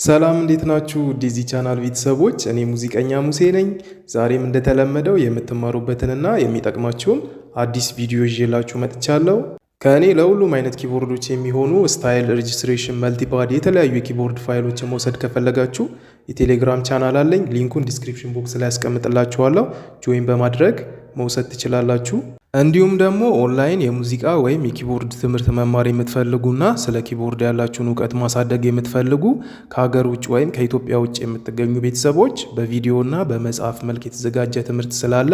ሰላም እንዴት ናችሁ? ዲዚ ቻናል ቤተሰቦች፣ እኔ ሙዚቀኛ ሙሴ ነኝ። ዛሬም እንደተለመደው የምትማሩበትንና የሚጠቅማችሁን አዲስ ቪዲዮ ይዤላችሁ መጥቻለሁ። ከእኔ ለሁሉም አይነት ኪቦርዶች የሚሆኑ ስታይል፣ ሬጅስትሬሽን፣ መልቲፓድ የተለያዩ የኪቦርድ ፋይሎችን መውሰድ ከፈለጋችሁ የቴሌግራም ቻናል አለኝ። ሊንኩን ዲስክሪፕሽን ቦክስ ላይ ያስቀምጥላችኋለሁ። ጆይን በማድረግ መውሰድ ትችላላችሁ። እንዲሁም ደግሞ ኦንላይን የሙዚቃ ወይም የኪቦርድ ትምህርት መማር የምትፈልጉና ስለ ኪቦርድ ያላችሁን እውቀት ማሳደግ የምትፈልጉ ከሀገር ውጭ ወይም ከኢትዮጵያ ውጭ የምትገኙ ቤተሰቦች በቪዲዮና በመጽሐፍ መልክ የተዘጋጀ ትምህርት ስላለ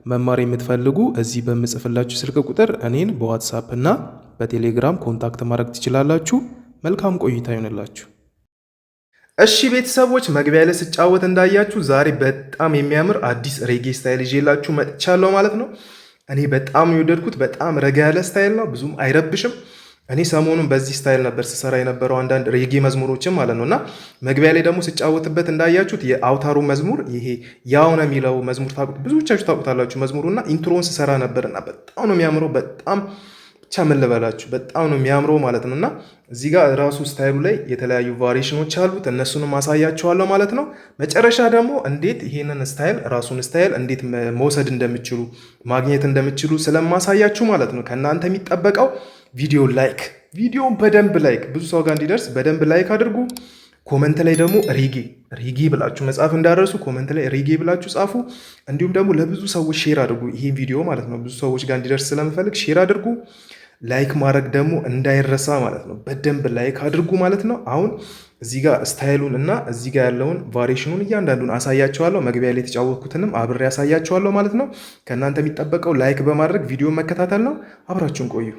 መማር የምትፈልጉ እዚህ በምጽፍላችሁ ስልክ ቁጥር እኔን በዋትሳፕ እና በቴሌግራም ኮንታክት ማድረግ ትችላላችሁ። መልካም ቆይታ ይሆንላችሁ። እሺ ቤተሰቦች፣ መግቢያ ላይ ስጫወት እንዳያችሁ ዛሬ በጣም የሚያምር አዲስ ሬጌ ስታይል ይዤላችሁ መጥቻለሁ ማለት ነው። እኔ በጣም የወደድኩት በጣም ረጋ ያለ ስታይል ነው፣ ብዙም አይረብሽም። እኔ ሰሞኑን በዚህ ስታይል ነበር ስሰራ የነበረው አንዳንድ ሬጌ መዝሙሮችም ማለት ነው። እና መግቢያ ላይ ደግሞ ስጫወትበት እንዳያችሁት የአውታሩ መዝሙር ይሄ ያው ነው የሚለው መዝሙር ብዙዎቻችሁ ታውቁታላችሁ መዝሙሩና ኢንትሮን ስሰራ ነበርና በጣም ነው የሚያምረው። በጣም ብቻ ምን ልበላችሁ በጣም ነው የሚያምረው ማለት ነው። እና እዚህ ጋር ራሱ ስታይሉ ላይ የተለያዩ ቫሪዬሽኖች አሉት፣ እነሱንም ማሳያችኋለሁ ማለት ነው። መጨረሻ ደግሞ እንዴት ይሄንን ስታይል ራሱን ስታይል እንዴት መውሰድ እንደምችሉ ማግኘት እንደምችሉ ስለማሳያችሁ ማለት ነው። ከእናንተ የሚጠበቀው ቪዲዮን በደንብ ላይክ ብዙ ሰው ጋር እንዲደርስ በደንብ ላይክ አድርጉ። ኮመንት ላይ ደግሞ ሬጌ ብላችሁ መጻፍ እንዳደረሱ ኮመንት ላይ ሬጌ ብላችሁ ጻፉ። እንዲሁም ደግሞ ለብዙ ሰዎች ሼር አድርጉ ይሄ ቪዲዮ ማለት ነው። ብዙ ሰዎች ጋር እንዲደርስ ስለምፈልግ ሼር አድርጉ። ላይክ ማድረግ ደግሞ እንዳይረሳ ማለት ነው። በደንብ ላይክ አድርጉ ማለት ነው። አሁን እዚህ ጋር ስታይሉን እና እዚህ ጋር ያለውን ቫሪዬሽኑን እያንዳንዱን አሳያቸዋለሁ። መግቢያ ላይ የተጫወትኩትንም አብሬ አሳያቸዋለሁ ማለት ነው። ከእናንተ የሚጠበቀው ላይክ በማድረግ ቪዲዮ መከታተል ነው። አብራችሁን ቆዩ።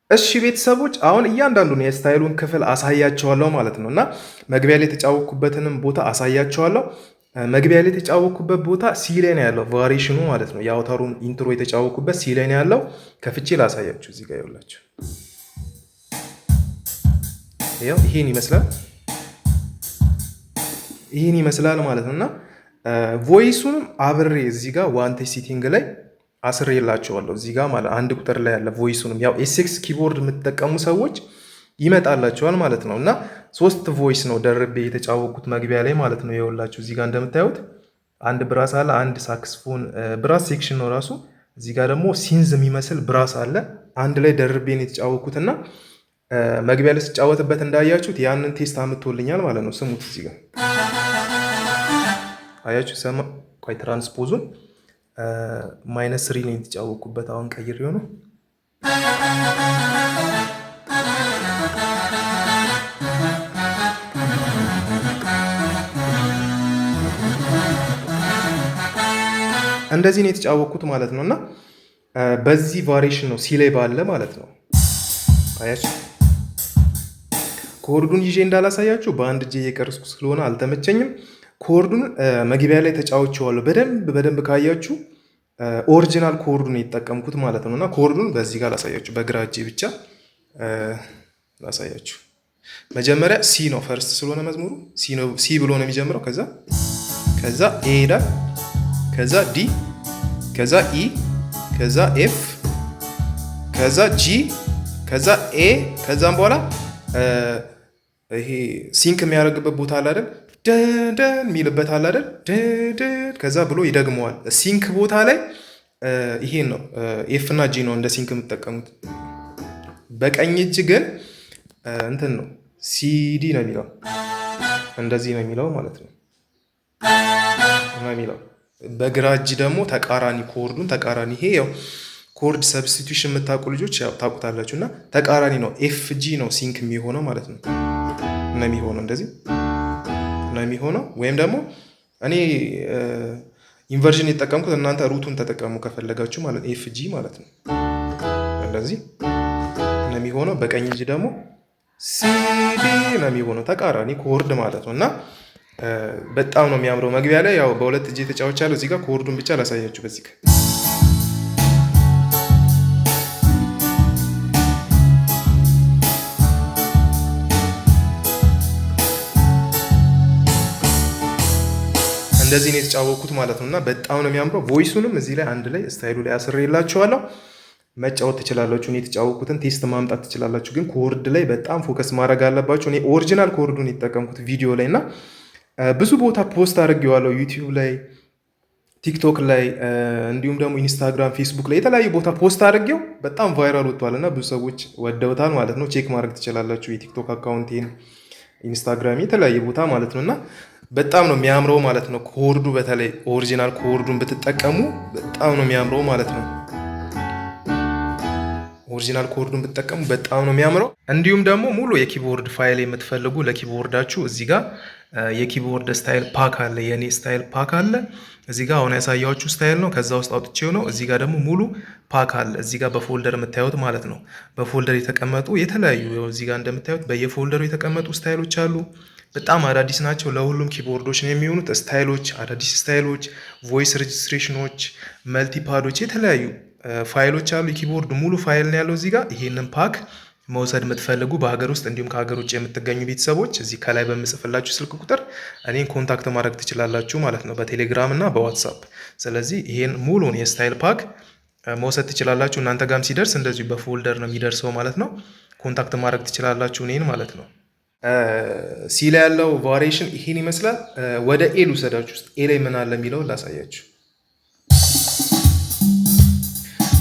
እሺ ቤተሰቦች፣ አሁን እያንዳንዱን የስታይሉን ክፍል አሳያቸዋለሁ ማለት ነው። እና መግቢያ ላይ የተጫወትኩበትንም ቦታ አሳያቸዋለሁ። መግቢያ ላይ የተጫወኩበት ቦታ ሲ ላይ ነው ያለው ቫሪዬሽኑ ማለት ነው። የአውታሩን ኢንትሮ የተጫወኩበት ሲ ላይ ነው ያለው። ከፍቼ ላሳያችሁ። እዚህ ጋር ይኸውላችሁ፣ ይሄን ይመስላል ማለት ነው። እና ቮይሱንም አብሬ እዚህ ጋር ዋንቴጅ ሲቲንግ ላይ አስሬላችኋለሁ። እዚህ ጋር ማለት አንድ ቁጥር ላይ ያለ ቮይሱንም ያው ኤስኤክስ ኪቦርድ የምትጠቀሙ ሰዎች ይመጣላቸዋል ማለት ነው። እና 3 ቮይስ ነው ደርቤ የተጫወኩት መግቢያ ላይ ማለት ነው። ይኸውላችሁ እዚህ ጋር እንደምታዩት አንድ ብራስ አለ፣ አንድ ሳክስፎን ብራስ ሴክሽን ነው ራሱ። እዚህ ጋር ደግሞ ሲንዝ የሚመስል ብራስ አለ። አንድ ላይ ደርቤ ነው የተጫወኩትና መግቢያ ላይ ስጫወትበት እንዳያችሁት ያንን ቴስት አምጥቶልኛል ማለት ነው። ስሙት። እዚህ ጋር አያችሁ ሰማ። ቆይ ትራንስፖዙን -3 ነው የተጫወኩበት። አሁን ቀይሬው ነው። እንደዚህ ነው የተጫወኩት ማለት ነው። እና በዚህ ቫሪዬሽን ነው ሲ ላይ ባለ ማለት ነው። አያችሁ ኮርዱን ይዤ እንዳላሳያችሁ በአንድ እጄ እየቀረስኩ ስለሆነ አልተመቸኝም። ኮርዱን መግቢያ ላይ ተጫውቼዋለሁ። በደንብ ካያችሁ ኦሪጂናል ኮርዱን የተጠቀምኩት ማለት ነው። እና ኮርዱን በዚህ ጋር ላሳያችሁ፣ በግራ እጄ ብቻ ላሳያችሁ። መጀመሪያ ሲ ነው ፈርስት ስለሆነ መዝሙሩ ሲ ብሎ ነው የሚጀምረው። ከዛ ኤ ሄዳል፣ ከዛ ዲ፣ ከዛ ኢ፣ ከዛ ኤፍ፣ ከዛ ጂ፣ ከዛ ኤ፣ ከዛም በኋላ ይሄ ሲንክ የሚያደርግበት ቦታ አለ አይደል? ደን የሚልበት አለ አይደል? ከዛ ብሎ ይደግመዋል። ሲንክ ቦታ ላይ ይሄን ነው ኤፍ እና ጂ ነው እንደ ሲንክ የምትጠቀሙት። በቀኝ እጅ ግን እንትን ነው ሲዲ ነው የሚለው፣ እንደዚህ ነው የሚለው ማለት ነው የሚለው። በግራ እጅ ደግሞ ተቃራኒ ኮርዱን ተቃራኒ፣ ይሄ ያው ኮርድ ሰብስቲቱሽን የምታውቁ ልጆች ያው ታውቁታላችሁ። እና ተቃራኒ ነው ኤፍ ጂ ነው ሲንክ የሚሆነው ማለት ነው። እና የሚሆነው እንደዚህ ነው የሚሆነው። ወይም ደግሞ እኔ ኢንቨርዥን የተጠቀምኩት፣ እናንተ ሩቱን ተጠቀሙ ከፈለጋችሁ ማለት ኤፍ ጂ ማለት ነው። እንደዚህ ነው የሚሆነው። በቀኝ እጅ ደግሞ ሲዲ ነው የሚሆነው፣ ተቃራኒ ኮርድ ማለት ነው። እና በጣም ነው የሚያምረው። መግቢያ ላይ ያው በሁለት እጅ ተጫውቻለሁ። እዚህ ጋር ኮርዱን ብቻ ላሳያችሁ። በዚህ ጋር እንደዚህ ነው የተጫወኩት ማለት ነው። እና በጣም ነው የሚያምረው። ቮይሱንም እዚህ ላይ አንድ ላይ ስታይሉ ላይ አስሬላችኋለሁ። መጫወት ትችላላችሁ። እኔ የተጫወኩትን ቴስት ማምጣት ትችላላችሁ። ግን ኮርድ ላይ በጣም ፎከስ ማድረግ አለባችሁ። እኔ ኦሪጂናል ኮርዱን የተጠቀምኩት ቪዲዮ ላይ እና ብዙ ቦታ ፖስት አድርጌዋለሁ። ዩቲዩብ ላይ፣ ቲክቶክ ላይ እንዲሁም ደግሞ ኢንስታግራም፣ ፌስቡክ ላይ የተለያዩ ቦታ ፖስት አድርጌው በጣም ቫይራል ወጥቷል እና ብዙ ሰዎች ወደውታል ማለት ነው። ቼክ ማድረግ ትችላላችሁ። የቲክቶክ አካውንቴን፣ ኢንስታግራም፣ የተለያየ ቦታ ማለት ነው እና በጣም ነው የሚያምረው ማለት ነው። ኮርዱ በተለይ ኦሪጂናል ኮርዱን ብትጠቀሙ በጣም ነው የሚያምረው ማለት ነው። ኦሪጂናል ኮርዱን ብትጠቀሙ በጣም ነው የሚያምረው። እንዲሁም ደግሞ ሙሉ የኪቦርድ ፋይል የምትፈልጉ ለኪቦርዳችሁ እዚህ ጋር የኪቦርድ ስታይል ፓክ አለ። የኔ ስታይል ፓክ አለ እዚህ ጋር። አሁን ያሳያችሁ ስታይል ነው፣ ከዛ ውስጥ አውጥቼው ነው። እዚህ ጋር ደግሞ ሙሉ ፓክ አለ እዚህ ጋር በፎልደር የምታዩት ማለት ነው። በፎልደር የተቀመጡ የተለያዩ እዚህ ጋር እንደምታዩት በየፎልደሩ የተቀመጡ ስታይሎች አሉ። በጣም አዳዲስ ናቸው። ለሁሉም ኪቦርዶች ነው የሚሆኑት ስታይሎች፣ አዳዲስ ስታይሎች፣ ቮይስ ሬጅስትሬሽኖች፣ መልቲፓዶች፣ የተለያዩ ፋይሎች አሉ። የኪቦርድ ሙሉ ፋይል ነው ያለው እዚህ ጋር። ይሄንን ፓክ መውሰድ የምትፈልጉ በሀገር ውስጥ እንዲሁም ከሀገር ውጭ የምትገኙ ቤተሰቦች እዚህ ከላይ በምጽፍላችሁ ስልክ ቁጥር እኔን ኮንታክት ማድረግ ትችላላችሁ ማለት ነው፣ በቴሌግራም እና በዋትሳፕ። ስለዚህ ይሄን ሙሉን የስታይል ፓክ መውሰድ ትችላላችሁ። እናንተ ጋርም ሲደርስ እንደዚሁ በፎልደር ነው የሚደርሰው ማለት ነው። ኮንታክት ማድረግ ትችላላችሁ እኔን ማለት ነው። ሲ ላይ ያለው ቫሪዬሽን ይሄን ይመስላል። ወደ ኤ ልውሰዳችሁ ውስጥ ኤ ላይ ምን አለ የሚለው ላሳያችሁ።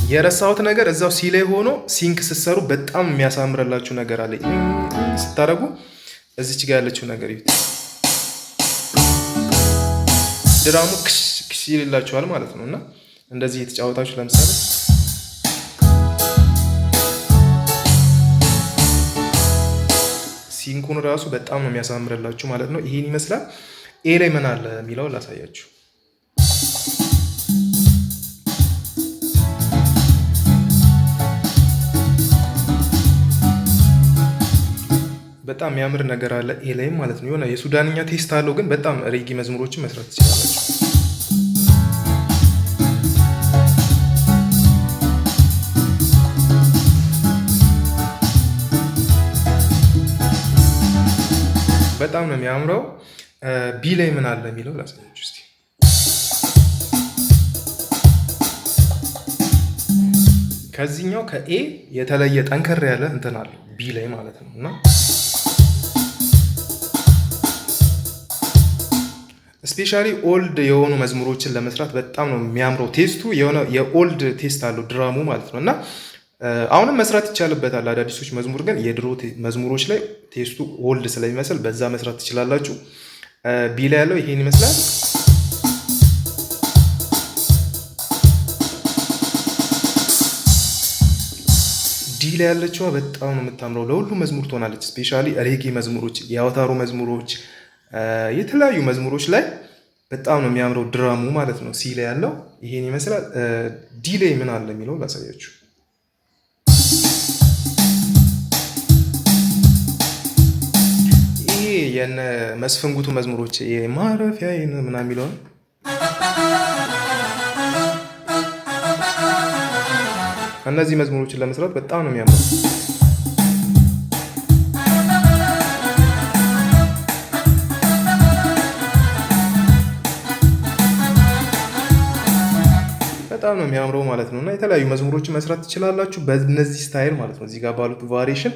የረሳሁት ነገር እዛው ሲ ላይ ሆኖ ሲንክ ስትሰሩ በጣም የሚያሳምርላችሁ ነገር አለ። ስታደርጉ እዚች ጋር ያለችው ነገር ይሁት ድራሙ ክሽ ክሽ ይልላችኋል ማለት ነው። እና እንደዚህ የተጫወታችሁ ለምሳሌ ሲንኩን ራሱ በጣም ነው የሚያሳምርላችሁ ማለት ነው። ይሄን ይመስላል። ኤ ላይ ምን አለ የሚለው ላሳያችሁ። በጣም የሚያምር ነገር አለ ኤ ላይ ማለት ነው። የሆነ የሱዳንኛ ቴስት አለው፣ ግን በጣም ሬጌ መዝሙሮችን መስራት ትችላላችሁ። በጣም ነው የሚያምረው። ቢ ላይ ምን አለ የሚለው ላሳያችሁ እስቲ። ከዚህኛው ከኤ የተለየ ጠንከር ያለ እንትን አለው ቢ ላይ ማለት ነው። እና ስፔሻሊ ኦልድ የሆኑ መዝሙሮችን ለመስራት በጣም ነው የሚያምረው። ቴስቱ የሆነ የኦልድ ቴስት አለው ድራሙ ማለት ነው። እና አሁንም መስራት ይቻልበታል አዳዲሶች መዝሙር፣ ግን የድሮ መዝሙሮች ላይ ቴስቱ ኦልድ ስለሚመስል በዛ መስራት ትችላላችሁ። ቢ ላይ ያለው ይሄን ይመስላል። ዲ ላይ ያለችዋ በጣም ነው የምታምረው። ለሁሉም መዝሙር ትሆናለች። ስፔሻሊ ሬጌ መዝሙሮች፣ የአውታሩ መዝሙሮች፣ የተለያዩ መዝሙሮች ላይ በጣም ነው የሚያምረው ድራሙ ማለት ነው። ሲ ላይ ያለው ይሄን ይመስላል። ዲ ላይ ምን አለ የሚለው ላሳያችሁ። ይሄ የነ መስፍን ጉቱ መዝሙሮች ማረፊያ ምናምን የሚለውን እነዚህ መዝሙሮችን ለመስራት በጣም ነው የሚያምረው። በጣም ነው የሚያምረው ማለት ነው። እና የተለያዩ መዝሙሮችን መስራት ትችላላችሁ በእነዚህ ስታይል ማለት ነው፣ እዚህ ጋር ባሉት ቫሪዬሽን።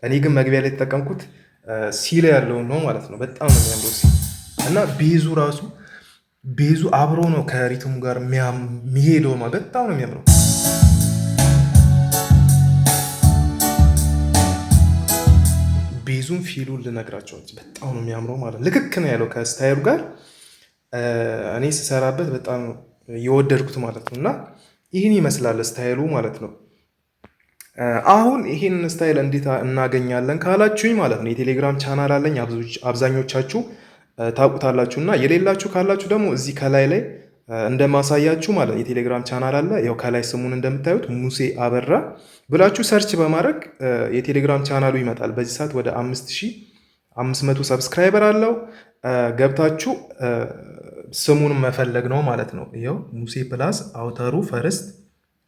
እኔ ግን መግቢያ ላይ የተጠቀምኩት ሲ ላይ ያለውን ነው ማለት ነው። በጣም ነው የሚያምረው ሲ እና ቤዙ ራሱ ቤዙ አብሮ ነው ከሪትሙ ጋር የሚሄደው ማለት በጣም ነው የሚያምረው። ቤዙን ፊሉን ልነግራቸው በጣም ነው የሚያምረው ማለት ልክክ ነው ያለው ከስታይሉ ጋር። እኔ ስሰራበት በጣም የወደድኩት ማለት ነው። እና ይህን ይመስላል ስታይሉ ማለት ነው። አሁን ይህን ስታይል እንዴት እናገኛለን ካላችሁኝ ማለት ነው የቴሌግራም ቻናል አለኝ። አብዛኞቻችሁ ታውቁታላችሁ፣ እና የሌላችሁ ካላችሁ ደግሞ እዚህ ከላይ ላይ እንደማሳያችሁ ማለት ነው የቴሌግራም ቻናል አለ። ያው ከላይ ስሙን እንደምታዩት ሙሴ አበራ ብላችሁ ሰርች በማድረግ የቴሌግራም ቻናሉ ይመጣል። በዚህ ሰዓት ወደ 5500 ሰብስክራይበር አለው። ገብታችሁ ስሙን መፈለግ ነው ማለት ነው። ይኸው ሙሴ ፕላስ አውተሩ ፈርስት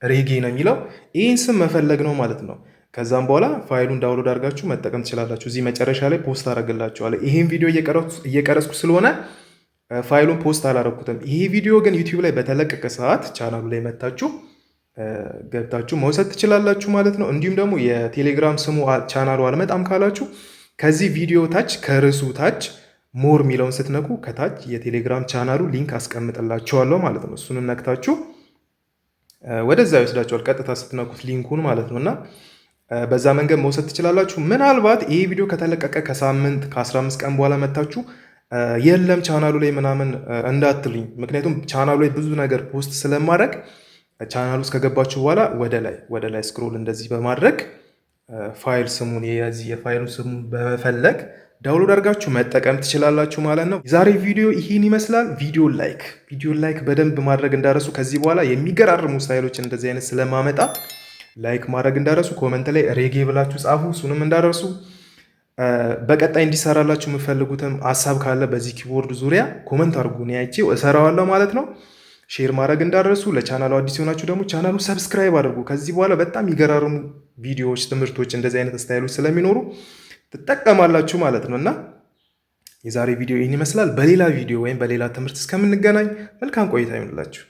ሬጌ ነው የሚለው። ይህን ስም መፈለግ ነው ማለት ነው። ከዛም በኋላ ፋይሉን ዳውንሎድ አድርጋችሁ መጠቀም ትችላላችሁ። እዚህ መጨረሻ ላይ ፖስት አደርግላችኋለሁ። ይሄን ቪዲዮ እየቀረጽኩ ስለሆነ ፋይሉን ፖስት አላደረኩትም። ይሄ ቪዲዮ ግን ዩቲዩብ ላይ በተለቀቀ ሰዓት ቻናሉ ላይ መታችሁ ገብታችሁ መውሰድ ትችላላችሁ ማለት ነው። እንዲሁም ደግሞ የቴሌግራም ስሙ ቻናሉ አልመጣም ካላችሁ ከዚህ ቪዲዮ ታች ከርዕሱ ታች ሞር የሚለውን ስትነኩ ከታች የቴሌግራም ቻናሉ ሊንክ አስቀምጥላችኋለሁ ማለት ነው። እሱንም ነክታችሁ ወደዛ ይወስዳችኋል ቀጥታ ስትነኩት ሊንኩን ማለት ነው። እና በዛ መንገድ መውሰድ ትችላላችሁ። ምናልባት ይሄ ቪዲዮ ከተለቀቀ ከሳምንት ከ15 ቀን በኋላ መታችሁ የለም ቻናሉ ላይ ምናምን እንዳትሉኝ። ምክንያቱም ቻናሉ ላይ ብዙ ነገር ፖስት ስለማድረግ ቻናሉ ውስጥ ከገባችሁ በኋላ ወደ ላይ ስክሮል እንደዚህ በማድረግ ፋይል ስሙን የፋይሉ ስሙን በመፈለግ ዳውንሎድ አድርጋችሁ መጠቀም ትችላላችሁ ማለት ነው። የዛሬ ቪዲዮ ይህን ይመስላል። ቪዲዮ ላይክ በደንብ ማድረግ እንዳረሱ። ከዚህ በኋላ የሚገራርሙ ስታይሎች እንደዚህ አይነት ስለማመጣ ላይክ ማድረግ እንዳረሱ። ኮመንት ላይ ሬጌ ብላችሁ ጻፉ፣ እሱንም እንዳረሱ። በቀጣይ እንዲሰራላችሁ የምፈልጉትም ሀሳብ ካለ በዚህ ኪቦርድ ዙሪያ ኮመንት አድርጉ፣ እኔ አይቼው እሰራዋለሁ ማለት ነው። ሼር ማድረግ እንዳረሱ። ለቻናሉ አዲስ የሆናችሁ ደግሞ ቻናሉ ሰብስክራይብ አድርጉ። ከዚህ በኋላ በጣም የሚገራርሙ ቪዲዮዎች፣ ትምህርቶች፣ እንደዚህ አይነት ስታይሎች ስለሚኖሩ ትጠቀማላችሁ ማለት ነው። እና የዛሬ ቪዲዮ ይህን ይመስላል። በሌላ ቪዲዮ ወይም በሌላ ትምህርት እስከምንገናኝ መልካም ቆይታ ይሆንላችሁ።